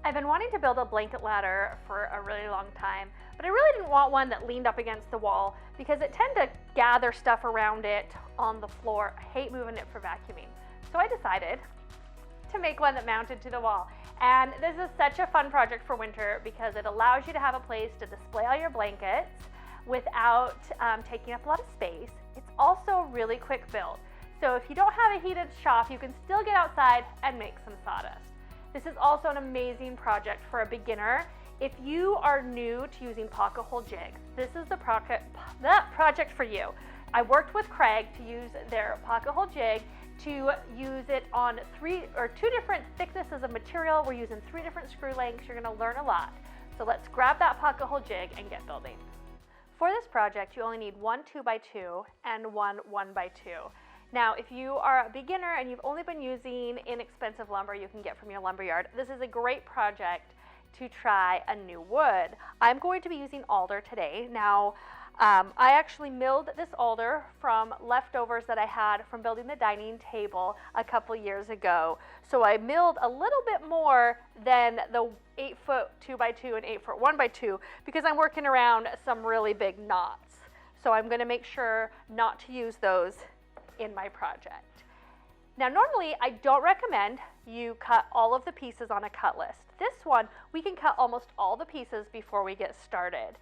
I've been wanting to build a blanket ladder for a really long time, but I really didn't want one that leaned up against the wall because it tends to gather stuff around it on the floor. I hate moving it for vacuuming. So I decided to make one that mounted to the wall. And this is such a fun project for winter because it allows you to have a place to display all your blankets without taking up a lot of space. It's also really quick build. So if you don't have a heated shop, you can still get outside and make some sawdust. This is also an amazing project for a beginner. If you are new to using pocket hole jigs, this is the project for you. I worked with Craig to use their pocket hole jig to use it on two different thicknesses of material. We're using 3 different screw lengths. You're gonna learn a lot. So let's grab that pocket hole jig and get building. For this project, you only need 1 2x2 and 1 1x2. Now, if you are a beginner and you've only been using inexpensive lumber you can get from your lumberyard, this is a great project to try a new wood. I'm going to be using alder today. Now, I actually milled this alder from leftovers that I had from building the dining table a couple years ago. So I milled a little bit more than the 8-foot 2x2 and 8-foot 1x2 because I'm working around some really big knots. So I'm going to make sure not to use those in my project. Now, normally I don't recommend you cut all of the pieces on a cut list. This one, we can cut almost all the pieces before we get started.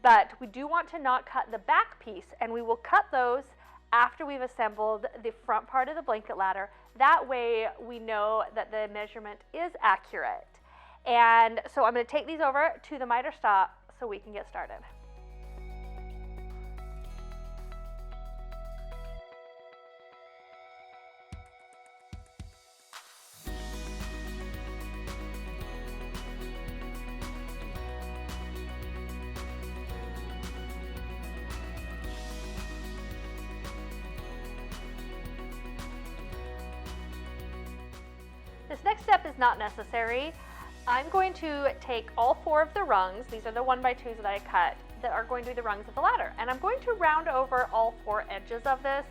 But we do want to not cut the back piece, and we will cut those after we've assembled the front part of the blanket ladder. That way we know that the measurement is accurate. And so I'm going to take these over to the miter saw so we can get started. This next step is not necessary. I'm going to take all 4 of the rungs, these are the 1x2s that I cut, that are going to be the rungs of the ladder. And I'm going to round over all 4 edges of this.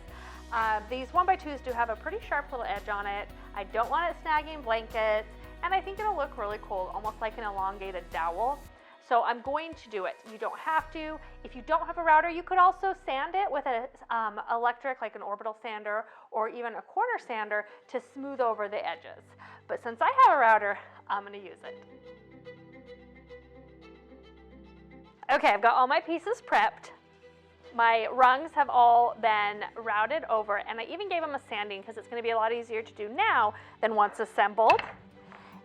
These 1x2s do have a pretty sharp little edge on it. I don't want it snagging blankets, and I think it'll look really cool, almost like an elongated dowel. So I'm going to do it. You don't have to. If you don't have a router, you could also sand it with an electric, like an orbital sander, or even a corner sander to smooth over the edges. But since I have a router, I'm going to use it. Okay, I've got all my pieces prepped. My rungs have all been routed over, and I even gave them a sanding because it's going to be a lot easier to do now than once assembled.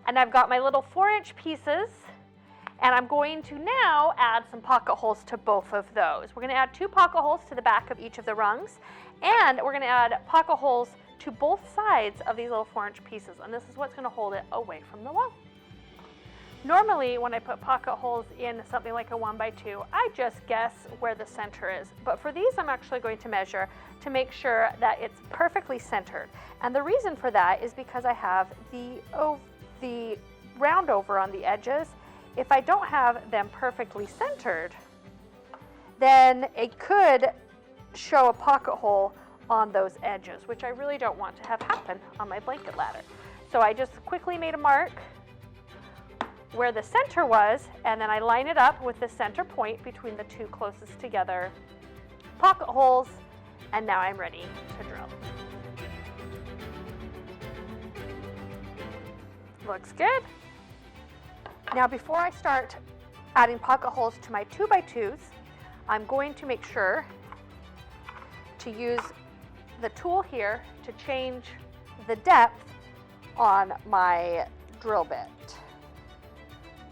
And I've got my little 4-inch pieces. And I'm going to now add some pocket holes to both of those. We're going to add 2 pocket holes to the back of each of the rungs, and we're going to add pocket holes to both sides of these little 4-inch pieces, and this is what's going to hold it away from the wall. Normally, when I put pocket holes in something like a 1x2, I just guess where the center is. But for these, I'm actually going to measure to make sure that it's perfectly centered. And the reason for that is because I have the round over on the edges. If I don't have them perfectly centered, then it could show a pocket hole on those edges, which I really don't want to have happen on my blanket ladder. So I just quickly made a mark where the center was, and then I line it up with the center point between the 2 closest together pocket holes, and now I'm ready to drill. Looks good. Now, before I start adding pocket holes to my 2x2s, I'm going to make sure to use the tool here to change the depth on my drill bit.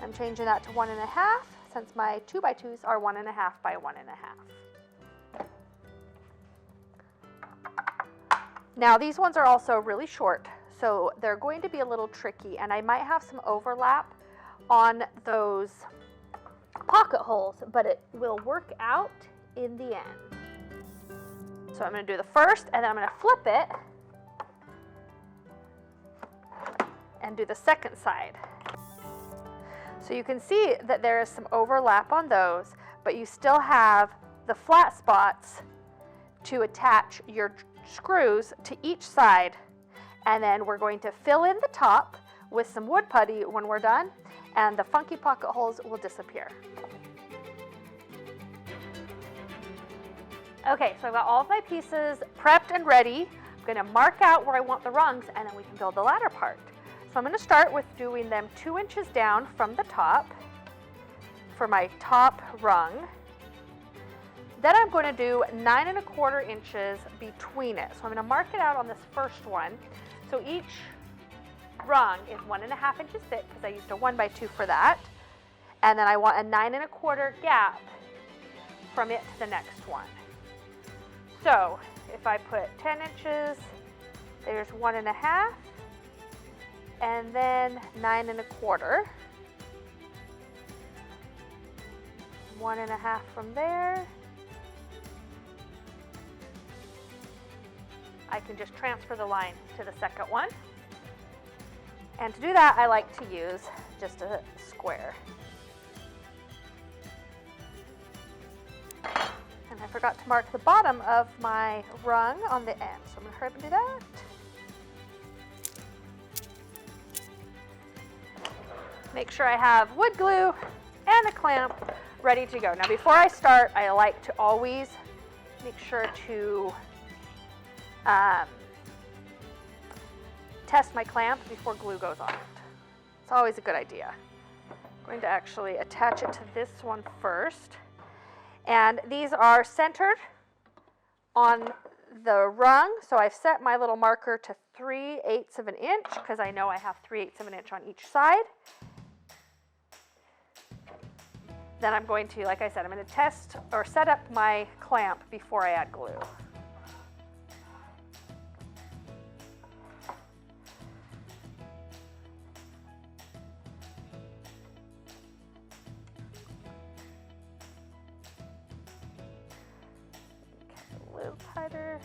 I'm changing that to 1.5 since my 2x2s are 1.5 by 1.5. Now, these ones are also really short, so they're going to be a little tricky, and I might have some overlap on those pocket holes, but it will work out in the end. So I'm going to do the first, and then I'm going to flip it and do the second side. So you can see that there is some overlap on those, but you still have the flat spots to attach your screws to each side. And then we're going to fill in the top with some wood putty when we're done, and the funky pocket holes will disappear. Okay, so I've got all of my pieces prepped and ready. I'm gonna mark out where I want the rungs, and then we can build the ladder part. So I'm gonna start with doing them 2 inches down from the top for my top rung. Then I'm going to do 9 1/4 inches between it. So I'm going to mark it out on this first one. So each rung is 1 1/2 inches thick because I used a 1 by 2 for that. And then I want a 9 1/4 gap from it to the next one. So if I put 10 inches, there's 1 1/2, and then 9 1/4. 1 1/2 from there. I can just transfer the line to the second one. And to do that, I like to use just a square. And I forgot to mark the bottom of my rung on the end, so I'm going to hurry up and do that. Make sure I have wood glue and a clamp ready to go. Now before I start, I like to always make sure to test my clamp before glue goes on it. It's always a good idea. I'm going to actually attach it to this one first. And these are centered on the rung, so I've set my little marker to 3/8 of an inch because I know I have 3/8 of an inch on each side. Then I'm going to, like I said, I'm going to test or set up my clamp before I add glue. A little tighter.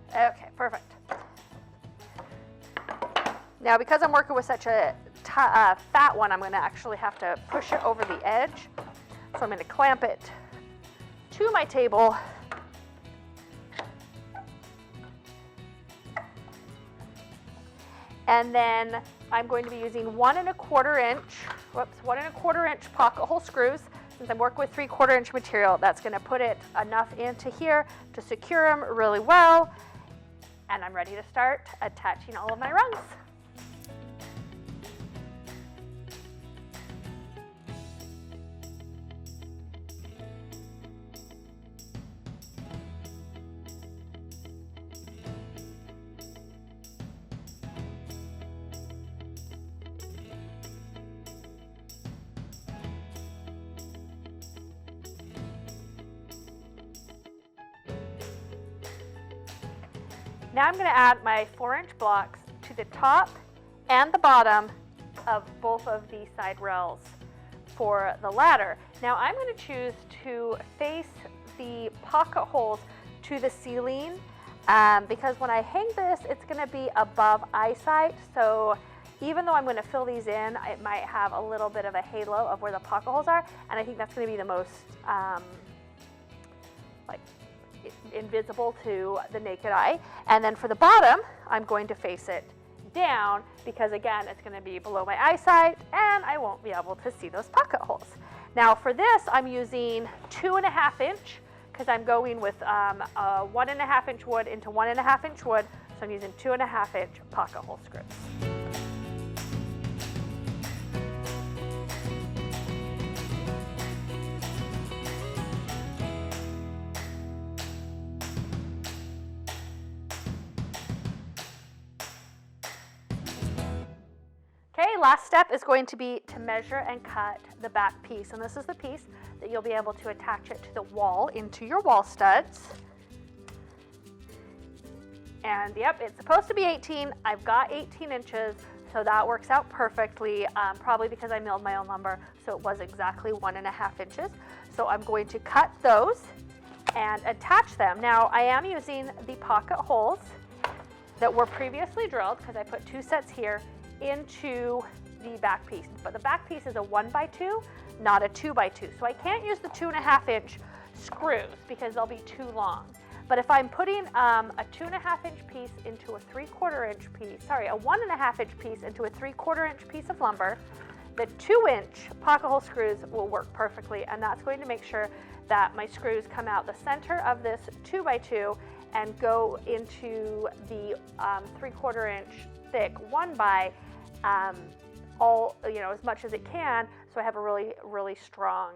Okay, perfect. Now, because I'm working with such a fat one, I'm going to actually have to push it over the edge. So I'm going to clamp it to my table. And then I'm going to be using 1 1/4 inch, 1 1/4 inch pocket hole screws. Since I'm working with 3/4 inch material, that's going to put it enough into here to secure them really well. And I'm ready to start attaching all of my rungs. Now I'm going to add my 4-inch blocks to the top and the bottom of both of the side rails for the ladder. Now I'm going to choose to face the pocket holes to the ceiling because when I hang this, it's going to be above eyesight. So even though I'm going to fill these in, it might have a little bit of a halo of where the pocket holes are, and I think that's going to be the most invisible to the naked eye. And then for the bottom, I'm going to face it down because again, it's going to be below my eyesight and I won't be able to see those pocket holes. Now for this, I'm using 2 1/2 inch because I'm going with a 1 1/2 inch wood into 1 1/2 inch wood. So I'm using 2 1/2 inch pocket hole screws. Okay, last step is going to be to measure and cut the back piece. And this is the piece that you'll be able to attach it to the wall into your wall studs. And yep, it's supposed to be 18. I've got 18 inches, so that works out perfectly, probably because I milled my own lumber, so it was exactly 1 1/2 inches. So I'm going to cut those and attach them. Now, I am using the pocket holes that were previously drilled because I put 2 sets here into the back piece, but the back piece is a 1 by 2, not a 2 by 2. So I can't use the 2 1/2 inch screws because they'll be too long. But if I'm putting a 2.5 inch piece into a 3/4 inch piece, sorry, a 1.5 inch piece into a 3/4 inch piece of lumber, the 2-inch pocket hole screws will work perfectly, and that's going to make sure that my screws come out the center of this 2x2 and go into the 3/4 inch thick 1x all, as much as it can, so I have a really strong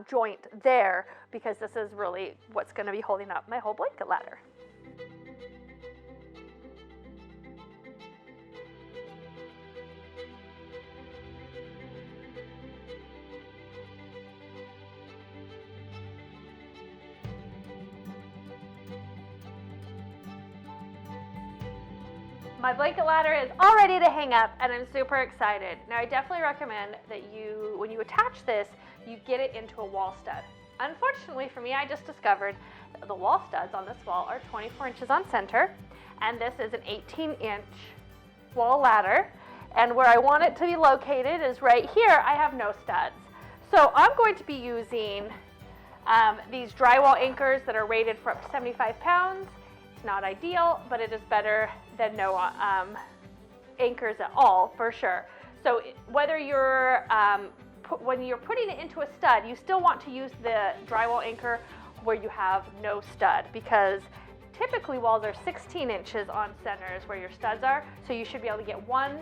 joint there, because this is really what's going to be holding up my whole blanket ladder. My blanket ladder is all ready to hang up, and I'm super excited. Now, I definitely recommend that when you attach this, you get it into a wall stud. Unfortunately for me, I just discovered that the wall studs on this wall are 24 inches on center, and this is an 18-inch wall ladder. And where I want it to be located is right here. I have no studs. So I'm going to be using these drywall anchors that are rated for up to 75 pounds. It's not ideal, but it is better than no anchors at all, for sure. So whether you're, when you're putting it into a stud, you still want to use the drywall anchor where you have no stud, because typically walls are 16 inches on centers where your studs are, so you should be able to get one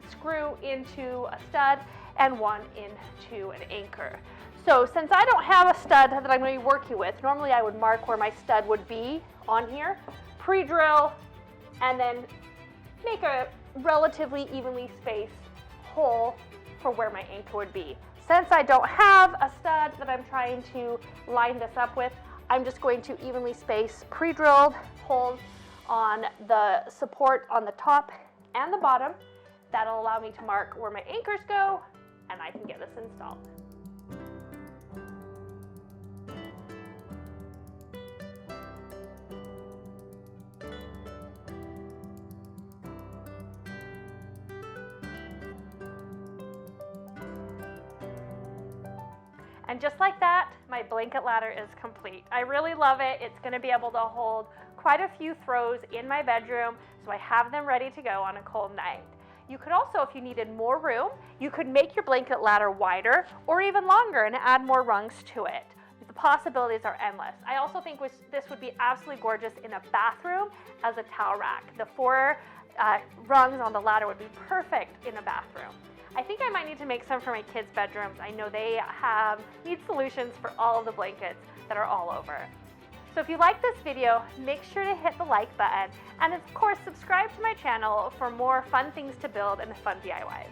screw into a stud and one into an anchor. So since I don't have a stud that I'm going to be working with, normally I would mark where my stud would be on here, pre-drill, and then make a relatively evenly spaced hole for where my anchor would be. Since I don't have a stud that I'm trying to line this up with, I'm just going to evenly space pre-drilled holes on the support on the top and the bottom. That'll allow me to mark where my anchors go, and I can get this installed. And just like that, my blanket ladder is complete. I really love it. It's going to be able to hold quite a few throws in my bedroom, so I have them ready to go on a cold night. You could also, if you needed more room, you could make your blanket ladder wider or even longer and add more rungs to it. The possibilities are endless. I also think this would be absolutely gorgeous in a bathroom as a towel rack. The 4 rungs on the ladder would be perfect in a bathroom. I think I might need to make some for my kids' bedrooms. I know they need solutions for all of the blankets that are all over. So if you like this video, make sure to hit the like button, and of course subscribe to my channel for more fun things to build and fun DIYs.